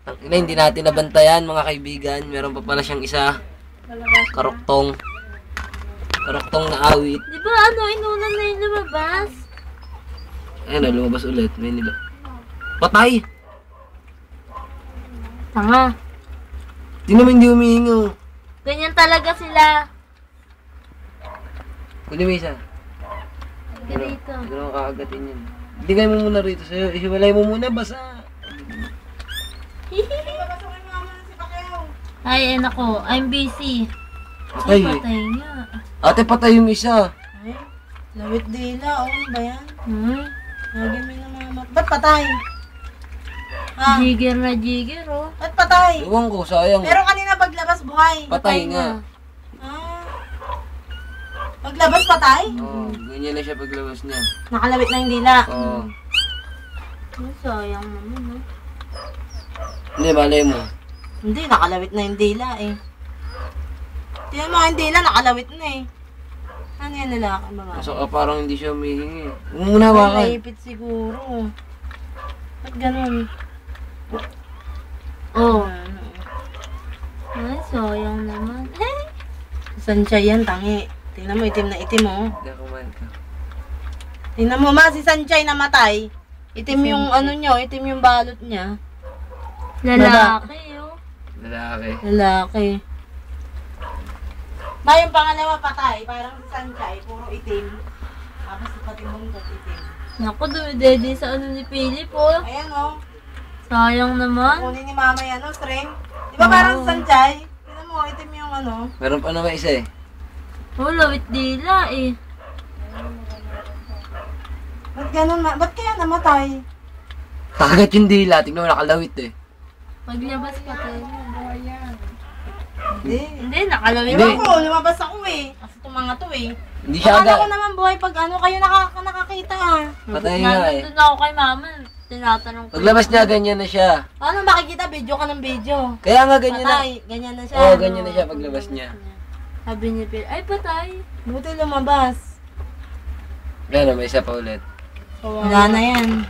Ina, hindi natin nabantayan mga kaibigan. Meron pa pala siyang isa. Karuktong. Karuktong na awit. Di ba inuna na yung lumabas? Ayun, lumabas ulit. May nila. Patay! Tanga. Di naman hindi humihingo. Ganyan talaga sila. Kunin mo isa. Ganito. Hindi naman kakagatin yun. Bigay mo muna rito sa'yo. Ihiwalay mo muna, basa. Ay, nako. I'm busy. Patay Ay, eh. patay nga. Ate, patay yung isa. Ay, lawit dila. Ano ba yan? Lagi may namamat. Ba't patay? Ha? Jigger na jigger, oh. Ba't patay? Iwan ko, sayang. Pero kanina paglabas buhay. Patay nga. Ah. Paglabas patay? Oo, ganyan na siya paglabas niya. Nakalawit na yung dila. Oo. Ay, sayang naman, oh. Hindi, malay mo. Hindi, nakalawit na yung dila eh. Tingnan mo, yung dila nakalawit na eh. Ano yan lalaki ba? Kaso parang hindi siya humihingi. Muna ba ka? Naipit siguro. Ba't ganun? Oh. Ay, sayang naman. Saan siya yan, tangi? Tingnan mo, itim na itim oh. Hindi ako man ka. Tingnan mo ma, si Sanchay namatay. Itim yung ano nyo, itim yung balot niya. Lalaki, oh. Lalaki. Lalaki. Ma, yung pangalawa patay, parang si Sanchay, puro itim. Tapos pati buntot itim. Naku, dumidede sa ni Philip, oh. Ayan oh, Sayang naman. kunin ni mama yan oh, string. Di ba parang si Sanchay? Tingnan mo, itim yung ano. Meron pa naman isa eh. Oh, lawit dila, eh. Ba't ganun ma? Ba't kaya namatay? Kakagat yung dila. Tingnan mo, nakalawit eh. Paglabas patay na. Hindi. Hindi, nakalawit. Hindi. Ewan ko, lumabas ako eh. Kasi itong mga to eh. Hindi siya Akala ko agad. naman buhay pag ano, kayo nakakita ah. Patay nga eh. Nandun ako kay mama. Tinatanong ko. Paglabas niya, ganyan na siya. Paano makikita? Video ka ng video. Kaya nga ganyan na. Patay, ganyan na siya. Oo, ganyan na siya paglabas niya. Sabi ni Philip, ay patay. Buti lumabas. Gano'n, may isa pa ulit. Wala na yan.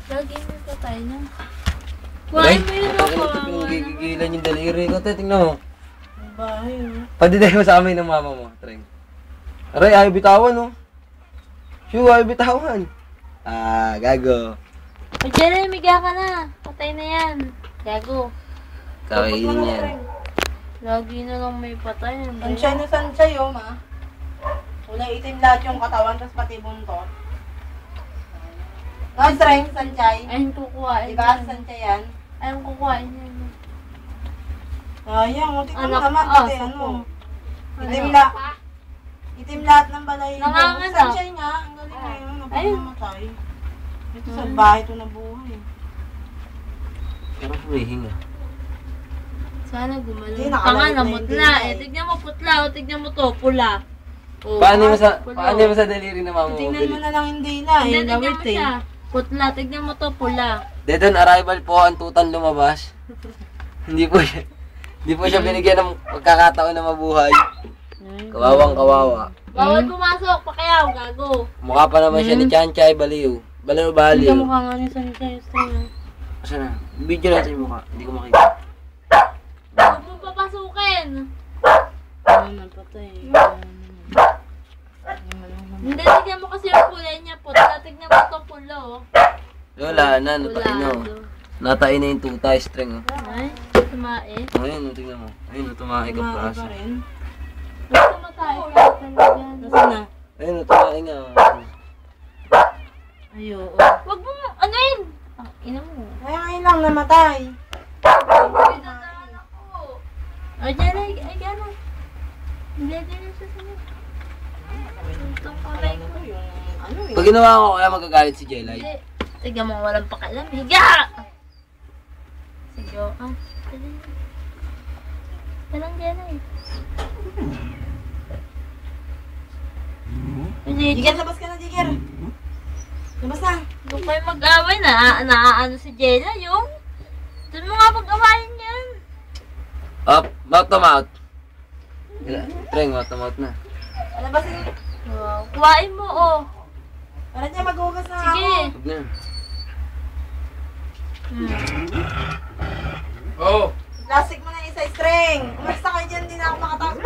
Lagi may patay na. Aray, Kuhain mo yun ako. yung gigigilan yung daliri ko. Te, tingnan mo. Ang bahay oh. Padiday mo sa amin ng mama mo, Treng. Aray, ayaw bitawan, oh. Shoo, ayaw bitawan. Ah, gago. O Jeremy, ka na. Patay na yan. Gago. Kakainin yan. Lagi na lang may patay. Sanchay na sanchay oh ma. Kulay itim lahat yung katawan, tapos pati buntot. No, strength, sanchay. Ayun kukuhain. Diba, sanchay yan? Ayun kukuhain yan. Sayang, oh, tingnan mo Anak, naman, ah, pati sapo. ano. Itim lahat ng balay. Nanganganak. Sanchay nga, ang galing na yun, Ayun. napapamatay. Ito sa bahay ito nabuhay. Pero humihinga. Sana Hindi, gumalaw. nakalawit Tanga, na namot yung na. dila Eh, eh. tignan mo putla. O, tignan mo to, pula. O, Paano pula. mo sa daliri na mama mo? Tingnan mo na lang yung dila, Hindi, eh, tignan mo lawit eh. siya. Putla, tignan mo to, pula. Dead on arrival po, ang tutan lumabas. Hindi po siya binigyan ng pagkakataon na mabuhay. Kawawang kawawa. Bawal pumasok, pakayaw, gago. Mukha pa naman siya ni Chanchay, baliw. Baliw, Hindi ka baliw. mukha nga ni Sanchay, string. Asa na? Video natin yung mukha. Hindi ko makita. Huwag mo papasukin. Ano napatay. Hindi, tignan mo kasi yung kulay niya, putla. Tignan mo to, pula, oh. Wala na, natain na. Pula, Oh. Natain na yung tuta, string. Oh. Ay, tumae. Ayun, oh, tingnan mo. Ayun, tumae ka Kumain prasa. pa rin. Huwag tumatay ka talaga. Nasaan na? Ayun, oh, tumae nga. Ayo. Huwag mo, ano yun? Ang ina mo. Kaya ngayon lang namatay. O, dyan ay gano'n. Hindi, dyan na siya sa mga. Itong kamay ko. Ano eh? Pag ginawa ko, kaya magagalit si Jelay. Hindi. Tignan mo, walang pakialam. Higa! Sige, ah. Walang dyan ay. Hindi, Jiger, labas ka na, Jiger. Labas na. doon kayo mag-away na. Ano si Jella, yung? Doon mo nga pag-awayin yan. Up, mouth to mouth. Treng, mouth to mouth na. Labas na. Wow. Kuhain mo, oh. Para niya maghugas na Sige. ako. Huwag na. Oo. Plastic mo na isa string. Umalis na kayo dyan, hindi na ako makatapos.